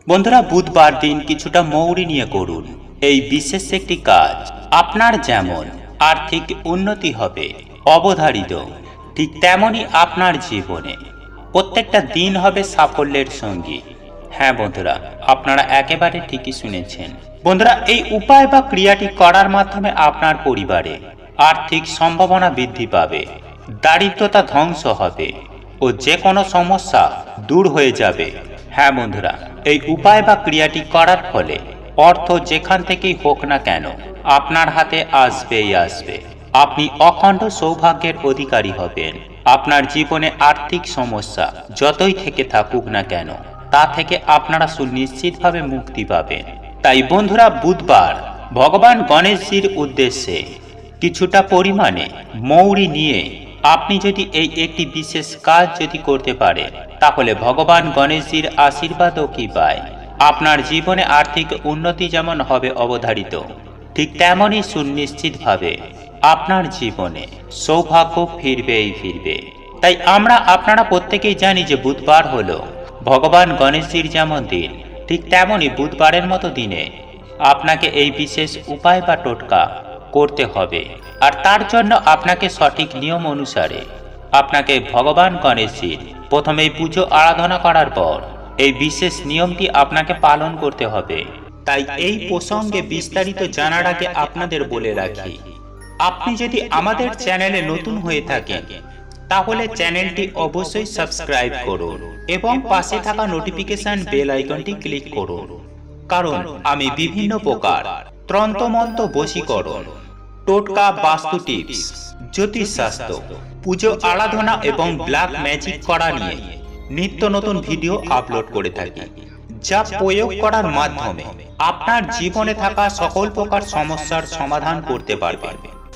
বন্ধুরা, বুধবার দিন কিছুটা মৌরি নিয়ে করুন এই বিশেষ একটি কাজ। আপনার যেমন আর্থিক উন্নতি হবে অবধারিত, ঠিক তেমনই আপনার জীবনে প্রত্যেকটা দিন হবে সাফল্যের সঙ্গী। হ্যাঁ বন্ধুরা, আপনারা একেবারে ঠিকই শুনেছেন। বন্ধুরা, এই উপায় বা ক্রিয়াটি করার মাধ্যমে আপনার পরিবারে আর্থিক সম্ভাবনা বৃদ্ধি পাবে, দারিদ্রতা ধ্বংস হবে ও যে কোনো সমস্যা দূর হয়ে যাবে। হ্যাঁ বন্ধুরা, এই উপায় বা ক্রিয়াটি করার ফলে অর্থ যেখান থেকেই হোক না কেন আপনার হাতে আসবেই আসবে। আপনি অখণ্ড সৌভাগ্যের অধিকারী হবেন। আপনার জীবনে আর্থিক সমস্যা যতই থেকে থাকুক না কেন তা থেকে আপনারা সুনিশ্চিতভাবে মুক্তি পাবেন। তাই বন্ধুরা, বুধবার ভগবান গণেশজির উদ্দেশ্যে কিছুটা পরিমাণে মৌরি নিয়ে আপনি যদি এই একটি বিশেষ কাজ যদি করতে পারেন, তাহলে ভগবান গণেশজির আশীর্বাদও কি পায়। আপনার জীবনে আর্থিক উন্নতি যেমন হবে অবধারিত, ঠিক তেমনই সুনিশ্চিতভাবে আপনার জীবনে সৌভাগ্য ফিরবেই ফিরবে। তাই আপনারা প্রত্যেকেই জানি যে বুধবার হলো ভগবান গণেশজির যেমন দিন, ঠিক তেমনই বুধবারের মতো দিনে আপনাকে এই বিশেষ উপায় বা টোটকা করতে হবে। আর তার জন্য আপনাকে সঠিক নিয়ম অনুসারে আপনাকে ভগবান গণেশজির প্রথমেই পুজো আরাধনা করার পর এই বিশেষ নিয়মটি আপনাকে পালন করতে হবে। তাই এই প্রসঙ্গে বিস্তারিত জানার আগে আপনাদের বলে রাখি, আপনি যদি আমাদের চ্যানেলে নতুন হয়ে থাকেন তাহলে চ্যানেলটি অবশ্যই সাবস্ক্রাইব করুন এবং পাশে থাকা নোটিফিকেশন বেল আইকনটি ক্লিক করুন, কারণ আমি বিভিন্ন প্রকার তন্ত্রমন্ত্র, বশীকরণ, টোটকা, বাস্তু টিপস, জ্যোতিষশাস্ত্র, পুজো আরাধনা এবং ব্ল্যাক ম্যাজিক করা নিয়ে নিত্য নতুন ভিডিও আপলোড করে থাকি, যা প্রয়োগ করার মাধ্যমে আপনার জীবনে থাকা সকল প্রকার সমস্যার সমাধান করতে পারবেন।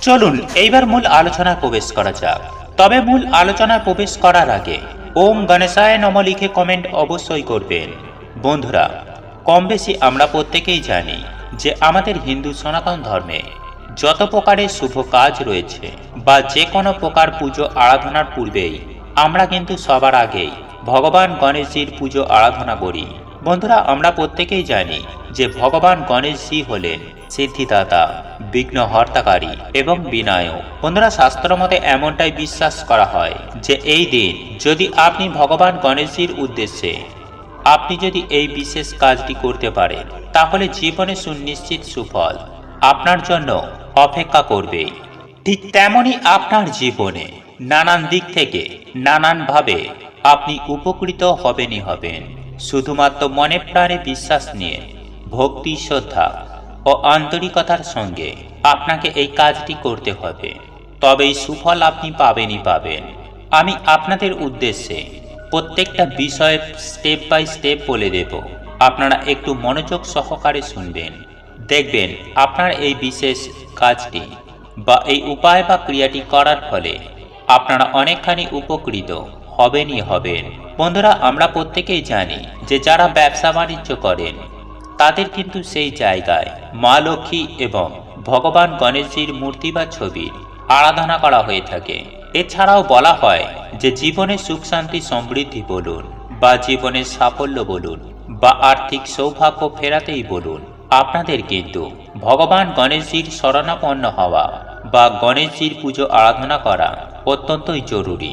চলুন এইবার মূল আলোচনায় প্রবেশ করা যাক। তবে মূল আলোচনায় প্রবেশ করার আগে ওম গণেশায় নমঃ লিখে কমেন্ট অবশ্যই করবেন। বন্ধুরা, কম বেশি আমরা প্রত্যেকেই জানি যে আমাদের হিন্দু সনাতন ধর্মে যত প্রকারের শুভ কাজ রয়েছে বা যে কোনো প্রকার পুজো আরাধনার পূর্বেই আমরা কিন্তু সবার আগেই ভগবান গণেশজির পুজো আরাধনা করি। বন্ধুরা, আমরা প্রত্যেকেই জানি যে ভগবান গণেশজি হলেন সিদ্ধিদাতা, বিঘ্ন হর্তাকারী এবং বিনায়ক। বন্ধুরা, শাস্ত্র মতে এমনটাই বিশ্বাস করা হয় যে এই দিন যদি আপনি ভগবান গণেশজির উদ্দেশ্যে আপনি যদি এই বিশেষ কাজটি করতে পারেন, তাহলে জীবনে সুনিশ্চিত সুফল আপনার জন্য অপেক্ষা করবে। ঠিক তেমনি আপনার জীবনে নানান দিক থেকে নানানভাবে আপনি উপকৃত হবেনই হবেন। শুধুমাত্র মনে প্রাণে বিশ্বাস নিয়ে ভক্তি, শ্রদ্ধা ও আন্তরিকতার সঙ্গে আপনাকে এই কাজটি করতে হবে, তবেই সুফল আপনি পাবেনই পাবেন। আমি আপনাদের উদ্দেশ্যে প্রত্যেকটা বিষয় স্টেপ বাই স্টেপ বলে দেব, আপনারা একটু মনোযোগ সহকারে শুনবেন। দেখবেন আপনার এই বিশেষ কাজটি বা এই উপায় বা ক্রিয়াটি করার ফলে আপনারা অনেকখানি উপকৃত হবেনই হবেন। বন্ধুরা, আমরা প্রত্যেকেই জানি যে যারা ব্যবসা বাণিজ্য করেন তাদের কিন্তু সেই জায়গায় মা লক্ষ্মী এবং ভগবান গণেশজির মূর্তি বা ছবির আরাধনা করা হয়ে থাকে। এছাড়াও বলা হয় যে জীবনে সুখ শান্তি সমৃদ্ধি বলুন বা জীবনের সাফল্য বলুন বা আর্থিক সৌভাগ্য ফেরাতেই বলুন, আপনাদের কিন্তু ভগবান গণেশজির শরণাপন্ন হওয়া বা গণেশজির পুজো আরাধনা করা অত্যন্তই জরুরি।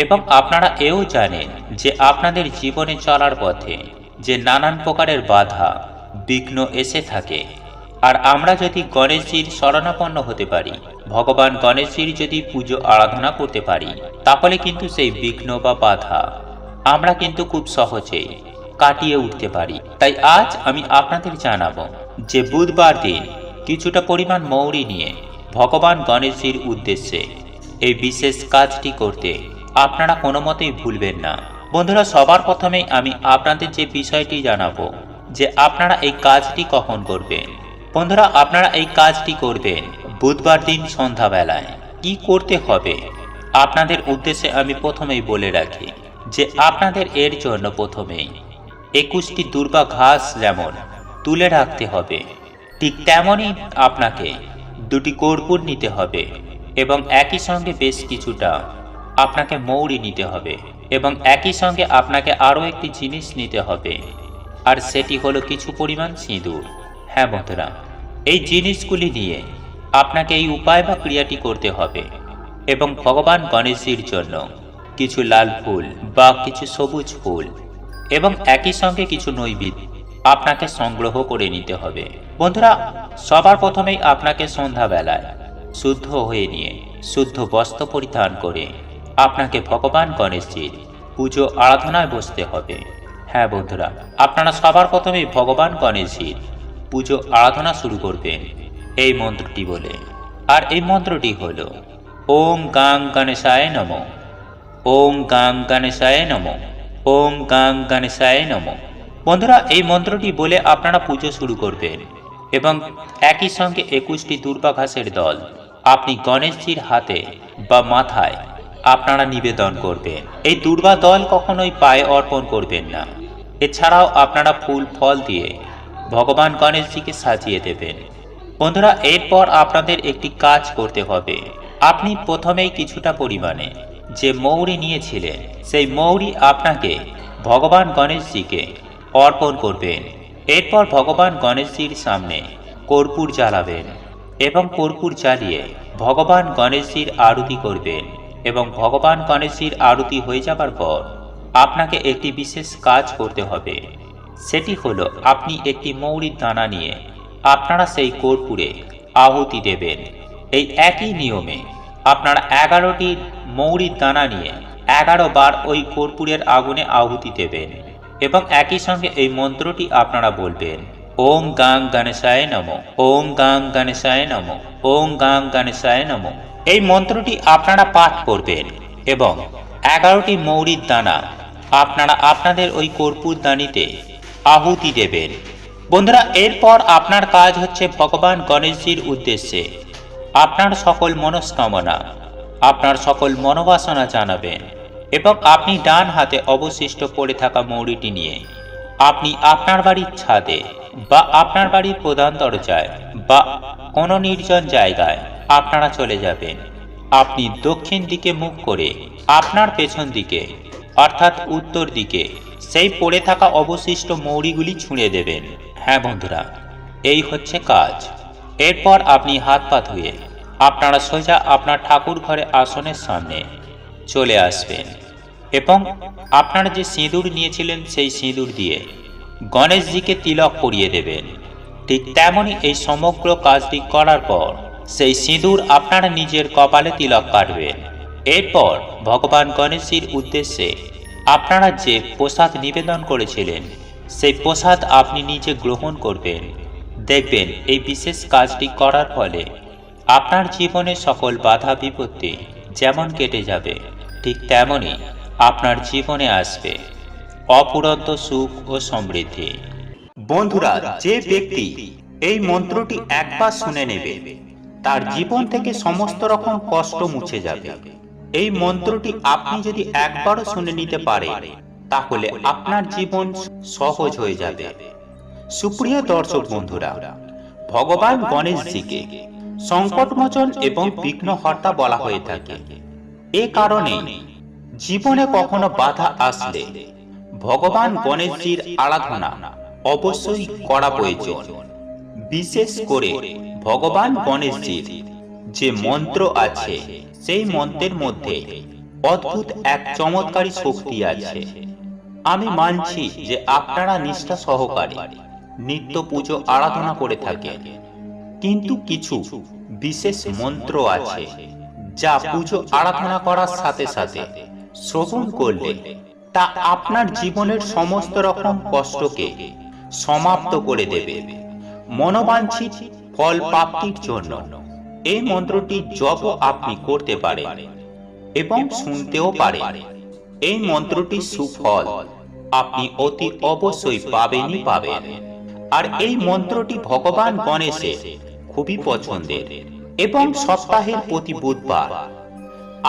এবং আপনারা এও জানেন যে আপনাদের জীবনে চলার পথে যে নানান প্রকারের বাধা বিঘ্ন এসে থাকে, আর আমরা যদি গণেশজির শরণাপন্ন হতে পারি, ভগবান গণেশজির যদি পুজো আরাধনা করতে পারি, তাহলে কিন্তু সেই বিঘ্ন বা বাধা আমরা কিন্তু খুব সহজেই কাটিয়ে উঠতে পারি। তাই আজ আমি আপনাদের জানাবো যে বুধবার দিন কিছুটা পরিমাণ মৌরি নিয়ে ভগবান গণেশজির উদ্দেশ্যে এই বিশেষ কাজটি করতে আপনারা কোনো মতেই ভুলবেন না। বন্ধুরা, সবার প্রথমেই আমি আপনাদের যে বিষয়টি জানাবো যে আপনারা এই কাজটি কখন করবেন। বন্ধুরা, আপনারা এই কাজটি করবেন বুধবার দিন সন্ধ্যাবেলায়। কি করতে হবে আপনাদের উদ্দেশ্যে আমি প্রথমেই বলে রাখি যে আপনাদের এর জন্য প্রথমেই 21টি দুর্বা ঘাস যেমন তুলে রাখতে হবে, ঠিক তেমনই আপনাকে 2টি কর্পূর নিতে হবে এবং একই সঙ্গে বেশ কিছুটা আপনাকে মৌরি নিতে হবে এবং একই সঙ্গে আপনাকে আরও একটি জিনিস নিতে হবে, আর সেটি হলো কিছু পরিমাণ সিঁদুর। হ্যাঁ বন্ধুরা, এই জিনিসগুলি নিয়ে আপনাকে এই উপায় বা ক্রিয়াটি করতে হবে এবং ভগবান গণেশজির জন্য কিছু লাল ফুল বা কিছু সবুজ ফুল এবং একই সঙ্গে কিছু নৈবেদ্য আপনাকে সংগ্রহ করে নিতে হবে। বন্ধুরা, সবার প্রথমেই আপনাকে সন্ধ্যাবেলায় শুদ্ধ হয়ে নিয়ে শুদ্ধ বস্ত্র পরিধান করে আপনাকে ভগবান গণেশজির পুজো আরাধনায় বসতে হবে। হ্যাঁ বন্ধুরা, আপনারা সবার প্রথমেই ভগবান গণেশজির পুজো আরাধনা শুরু করবেন এই মন্ত্রটি বলে। আর এই মন্ত্রটি হল ওম গাং গণেশায় নমঃ, ওম গাং গণেশায় নমঃ, ওম গাং গণেশায় নমঃ। বন্ধুরা, এই মন্ত্রটি বলে আপনারা পুজো শুরু করবেন এবং একই সঙ্গে 21টি দূর্বা ঘাসের দল আপনি গণেশজির হাতে বা মাথায় আপনারা নিবেদন করবেন। এই দূর্বা দল কখনোই পায়ে অর্পণ করবেন না। এছাড়াও আপনারা ফুল ফল দিয়ে ভগবান গণেশজিকে সাজিয়ে দেবেন। বন্ধুরা, এরপর আপনাদের একটি কাজ করতে হবে। আপনি প্রথমেই কিছুটা পরিমাণে যে মৌরি নিয়েছিলেন সেই মৌরি আপনাকে ভগবান গণেশজিকে অর্পণ করবেন। এরপর ভগবান গণেশজির সামনে কর্পূর জ্বালাবেন এবং কর্পূর জ্বালিয়ে ভগবান গণেশজির আরতি করবেন এবং ভগবান গণেশজির আরতি হয়ে যাবার পর আপনাকে একটি বিশেষ কাজ করতে হবে। সেটি হলো আপনি একটি মৌরির দানা নিয়ে আপনারা সেই কর্পূরে আহুতি দেবেন। এই একই নিয়মে আপনারা 11টি মৌরির দানা নিয়ে 11 বার ওই কর্পূরের আগুনে আহুতি দেবেন এবং একই সঙ্গে এই মন্ত্রটি আপনারা বলবেন ওম গাং গণেশায় নমঃ, ওম গাং গণেশায় নমঃ, ওম গাং গণেশায় নমঃ। এই মন্ত্রটি আপনারা পাঠ করবেন এবং 11টি মৌরির দানা আপনারা আপনাদের ওই কর্পূর দানিতে আহুতি দেবেন। বন্ধুরা, এরপর আপনার কাজ হচ্ছে ভগবান গণেশজির উদ্দেশ্যে আপনার সকল মনস্কামনা, আপনার সকল মনোবাসনা জানাবেন এবং আপনি ডান হাতে অবশিষ্ট পড়ে থাকা মৌরিটি নিয়ে আপনি আপনার বাড়ির ছাদে বা আপনার বাড়ির প্রধান দরজায় বা কোনো নির্জন জায়গায় আপনারা চলে যাবেন। আপনি দক্ষিণ দিকে মুখ করে আপনার পেছন দিকে অর্থাৎ উত্তর দিকে সেই পড়ে থাকা অবশিষ্ট মৌরিগুলি ছুঁড়ে দেবেন। হ্যাঁ বন্ধুরা, এই হচ্ছে কাজ। এরপর আপনি হাত পা ধুয়ে আপনারা সোজা আপনার ঠাকুর ঘরে আসনের সামনে চলে আসবেন এবং আপনারা যে সিঁদুর নিয়েছিলেন সেই সিঁদুর দিয়ে গণেশজিকে তিলক পরিয়ে দেবেন। ঠিক তেমনই এই সমগ্র কাজটি করার পর সেই সিঁদুর আপনারা নিজের কপালে তিলক কাটবেন। এরপর ভগবান গণেশজির উদ্দেশ্যে আপনারা যে প্রসাদ নিবেদন করেছিলেন সেই প্রসাদ আপনি নিজে গ্রহণ করবেন। দেখবেন এই বিশেষ কাজটি করার ফলে আপনার জীবনে সকল বাধা বিপত্তি যেমন কেটে যাবে, ঠিক তেমনই আপনার জীবনে আসবে অফুরন্ত সুখ ও সমৃদ্ধি। বন্ধুরা, যে ব্যক্তি এই মন্ত্রটি একবার শুনে নেবে তার জীবন থেকে সমস্ত রকম কষ্ট মুছে যাবে। এই মন্ত্রটি আপনি যদি একবারও শুনে নিতে পারেন তাহলে আপনার জীবন সহজ হয়ে যাবে। সুপ্রিয় দর্শক বন্ধুরা, ভগবান গণেশজিকে সংকটমোচন এবং বিঘ্নহর্তা বলা হয়ে থাকে। এ কারণে জীবনে কখনো বাধা আসলে ভগবান গণেশজির আরাধনা অবশ্যই করা প্রয়োজন। বিশেষ করে ভগবান গণেশজির যে মন্ত্র আছে সেই মন্ত্রের মধ্যে অদ্ভুত এক চমৎকারী শক্তি আছে। আমি মানছি যে আপনারা নিষ্ঠা সহকারে নিত্য পুজো আরাধনা করে থাকেন, কিন্তু কিছু বিশেষ মন্ত্র আছে যা পুজো আরাধনা করার সাথে সাথে শ্রবণ করলে তা আপনার জীবনের সমস্ত রকম কষ্টকে সমাপ্ত করে দেবে। মনোবাঞ্ছিত ফল প্রাপ্তির জন্য এই মন্ত্রটি জপ আপনি করতে পারেন এবং শুনতেও পারেন। এই মন্ত্রটি সুফল আপনি অতি অবশ্যই পাবেনই পাবেন। আর এই মন্ত্রটি ভগবান গণেশের খুবই পছন্দের এবং সপ্তাহের প্রতি বুধবার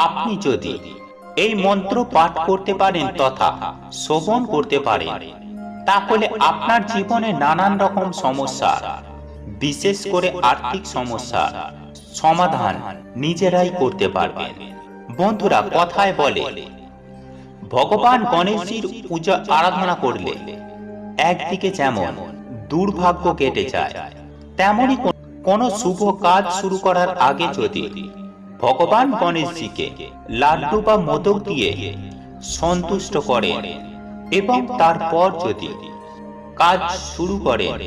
আপনি যদি এই মন্ত্র পাঠ করতে পারেন তথা শ্রবণ করতে পারেন তাহলে আপনার জীবনে নানান রকম সমস্যা, বিশেষ করে আর্থিক সমস্যার সমাধান নিজেরাই করতে পারবেন। বন্ধুরা, কথায় বলে ভগবান গণেশজির পূজা আরাধনা করলে একদিকে যেমন দুর্ভাগ্য কেটে যায়, তেমনি কোনো শুভ কাজ শুরু করার আগে যদি ভগবান গণেশজিকে লাড্ডু বা মোদক দিয়ে সন্তুষ্ট করেন এবং তারপর যদি কাজ শুরু করেন,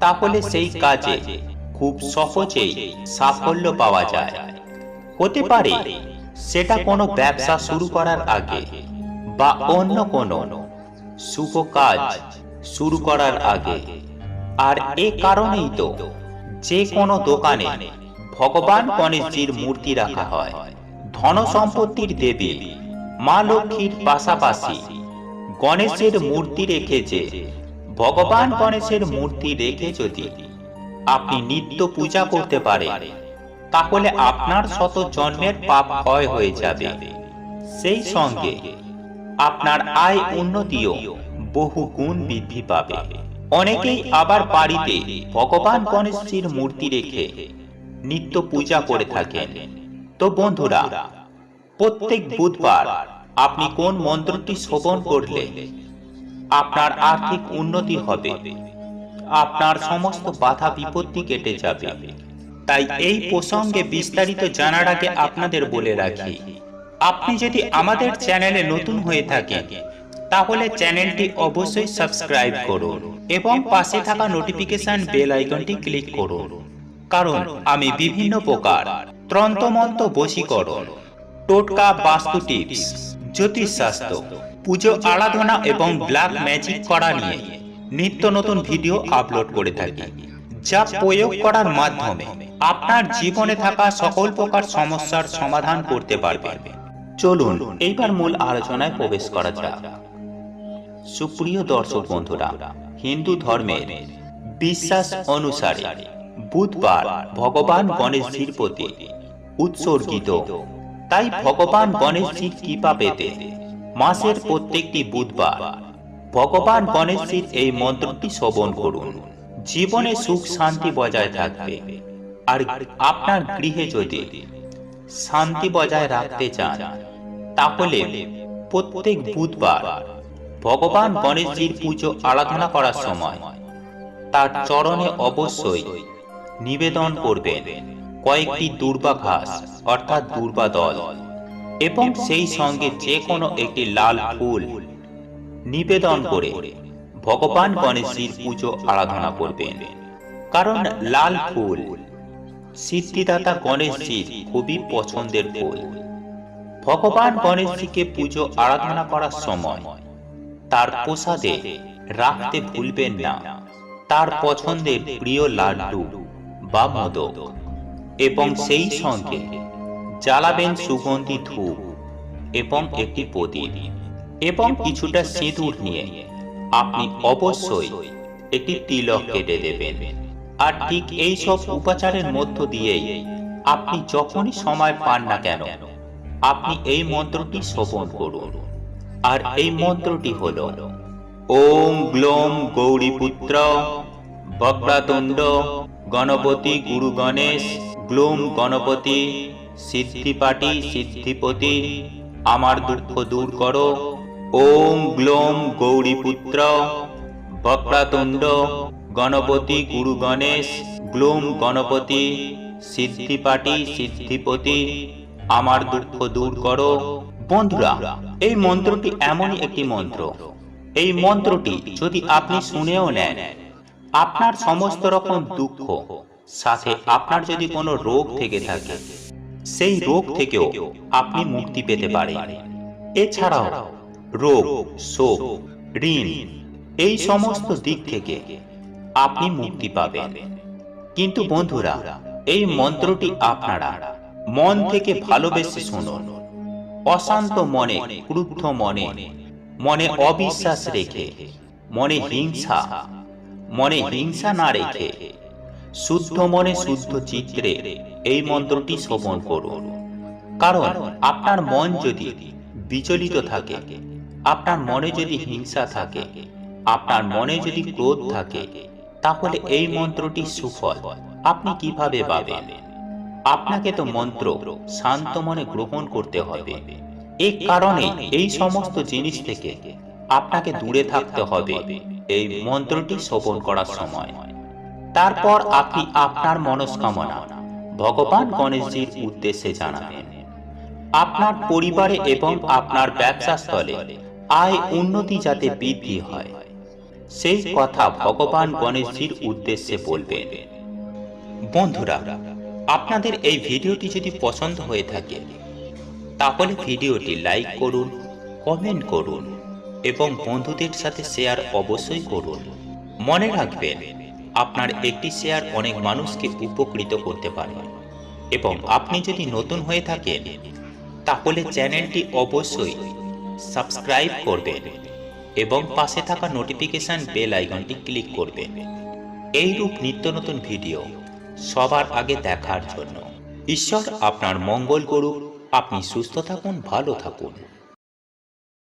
তাহলে সেই কাজে খুব সহজেই সাফল্য পাওয়া যায়। হতে পারে সেটা কোনো ব্যবসা শুরু করার আগে বা অন্য কোনো শুভ কাজ শুরু করার আগে। আর এ কারণেই তো যে কোনো দোকানে ভগবান গণেশজির মূর্তি রাখা হয়। ধন সম্পত্তির দেবী মা লক্ষ্মীর পাশাপাশি গণেশের মূর্তি রেখে ভগবান গণেশের মূর্তি রেখে যদি আপনি নিত্য পূজা করতে পারেন, তাহলে আপনার শত জন্মের পাপ ক্ষয় হয়ে যাবে। সেই সঙ্গে আপনার আয় উন্নতিও বহু গুণ বৃদ্ধি পাবে। অনেকেই আবার বাড়িতে ভগবান গণেশজির মূর্তি রেখে নিত্য পূজা করে থাকেন। তো বন্ধুরা, প্রত্যেক বুধবার আপনি কোন মন্ত্রটি শ্রবণ করলে আপনার আর্থিক উন্নতি হবে, আপনার সমস্ত বাধা বিপত্তি কেটে যাবে। তাই এই প্রসঙ্গে বিস্তারিত জানার আগে আপনাদের বলে রাখি, আপনি যদি আমাদের চ্যানেলে নতুন হয়ে থাকেন, তাহলে চ্যানেলটি অবশ্যই সাবস্ক্রাইব করুন এবং পাশে থাকা নোটিফিকেশন বেল আইকনটি ক্লিক করুন। কারণ আমি বিভিন্ন প্রকার তন্ত্রমন্ত্র, বশীকরণ, টোটকা, বাস্তু টিপস, জ্যোতিষশাস্ত্র, পুজো আরাধনা এবং ব্ল্যাক ম্যাজিক করা নিয়ে নিত্য নতুন ভিডিও আপলোড করে থাকি, যা প্রয়োগ করার মাধ্যমে আপনার জীবনে থাকা সকল প্রকার সমস্যার সমাধান করতে পারবেন। চলুন এইবার মূল আলোচনায় প্রবেশ করা যাক। সুপ্রিয় দর্শক বন্ধুরা, হিন্দু ধর্মের বিশ্বাস অনুসারে বুধবার ভগবান গণেশজির প্রতি উৎসর্গিত। তাই ভগবান গণেশজির কৃপা পেতে মাসের প্রত্যেকটি বুধবার ভগবান গণেশজির এই মন্ত্রটি শ্রবণ করুন। জীবনে সুখ শান্তি বজায় থাকবে। আর আপনার গৃহে যদি শান্তি বজায় রাখতে চান, তাহলে প্রত্যেক বুধবার ভগবান গণেশজির পুজো আরাধনা করার সময় তার চরণে অবশ্যই নিবেদন করবেন কয়েকটি দূর্বা ঘাস অর্থাৎ দূর্বা দল, এবং সেই সঙ্গে যে কোনো একটি লাল ফুল নিবেদন করে ভগবান গণেশজির পুজো আরাধনা করবেন। কারণ লাল ফুল সিদ্ধিদাতা গণেশজির খুবই পছন্দের ফুল। ভগবান গণেশজিকে পুজো আরাধনা করার সময় তার প্রসাদে রাখতে ভুলবেন না তার পছন্দের প্রিয় লাড্ডু বা মোদক, এবং সেই সঙ্গে জ্বালাবেন সুগন্ধি ধূপ এবং একটি প্রদীপ এবং কিছুটা সিঁদুর নিয়ে আপনি অবশ্যই একটি তিলক কেটে দেবেন। আর ঠিক এই সব উপাচারের মধ্য দিয়েই আপনি যখনই সময় পান না কেন, আপনি এই মন্ত্রটি শ্রবণ করুন। আর এই মন্ত্রটি হল ওম গ্লোম গৌরীপুত্র বক্রতুণ্ড গণপতি গুরু গণেশ গ্লোম গণপতি সিদ্ধিপাটি সিদ্ধিপতি আমার দুঃখ দূর করো। ওম গ্লোম গৌরীপুত্র বক্রতুণ্ড গণপতি গুরু গণেশ গ্লোম গণপতি সিদ্ধিপাটি সিদ্ধিপতি আমার দুঃখ দূর করো। বন্ধুরা, এই মন্ত্রটি এমনই একটি মন্ত্র, এই মন্ত্রটি যদি আপনি শুনেও নেন, আপনার সমস্ত রকম দুঃখ, সাথে আপনার যদি কোনো রোগ থেকে থাকে, সেই রোগ থেকেও আপনি মুক্তি পেতে পারেন। এছাড়াও রোগ, শোক, ঋণ, এই সমস্ত দিক থেকে আপনি মুক্তি পাবেন। কিন্তু বন্ধুরা, এই মন্ত্রটি আপনারা মন থেকে ভালোবেসে শুনুন। অশান্ত মনে, ক্রুদ্ধ মনে, মনে অবিশ্বাস রেখে, মনে হিংসা না রেখে শুদ্ধ মনে শুদ্ধ চিত্রে এই মন্ত্রটি শ্রবণ করুন। কারণ আপনার মন যদি বিচলিত থাকে, আপনার মনে যদি হিংসা থাকে, আপনার মনে যদি ক্রোধ থাকে, তাহলে এই মন্ত্রটি সুফল আপনি কিভাবে পাবেন? আপনাকে তো মন্ত্র শান্ত মনে গ্রহণ করতে হবে। এই কারণে এই সমস্ত জিনিস থেকে আপনাকে দূরে থাকতে হবে এই মন্ত্রটি শ্রবণ করার সময়। তারপর আপনি আপনার মনস্কামনা ভগবান গণেশজির উদ্দেশ্যে জানাবেন। আপনার পরিবারে এবং আপনার ব্যবসা স্থলে আয় উন্নতি যাতে বৃদ্ধি হয়, সেই কথা ভগবান গণেশজির উদ্দেশ্যে বলবেন। বন্ধুরা, আপনাদের এই ভিডিওটি যদি পছন্দ হয়ে থাকে তাহলে ভিডিওটি লাইক করুন, কমেন্ট করুন এবং বন্ধুদের সাথে শেয়ার অবশ্যই করুন। মনে রাখবেন, আপনার একটি শেয়ার অনেক মানুষকে উপকৃত করতে পারে। এবং আপনি যদি নতুন হয়ে থাকেন তাহলে চ্যানেলটি অবশ্যই সাবস্ক্রাইব করবেন এবং পাশে থাকা নোটিফিকেশন বেল আইকনটি ক্লিক করবেন এইরূপ নিত্য নতুন ভিডিও সবার আগে দেখার জন্য। ঈশ্বর আপনার মঙ্গল করুক। আপনি সুস্থ থাকুন, ভালো থাকুন।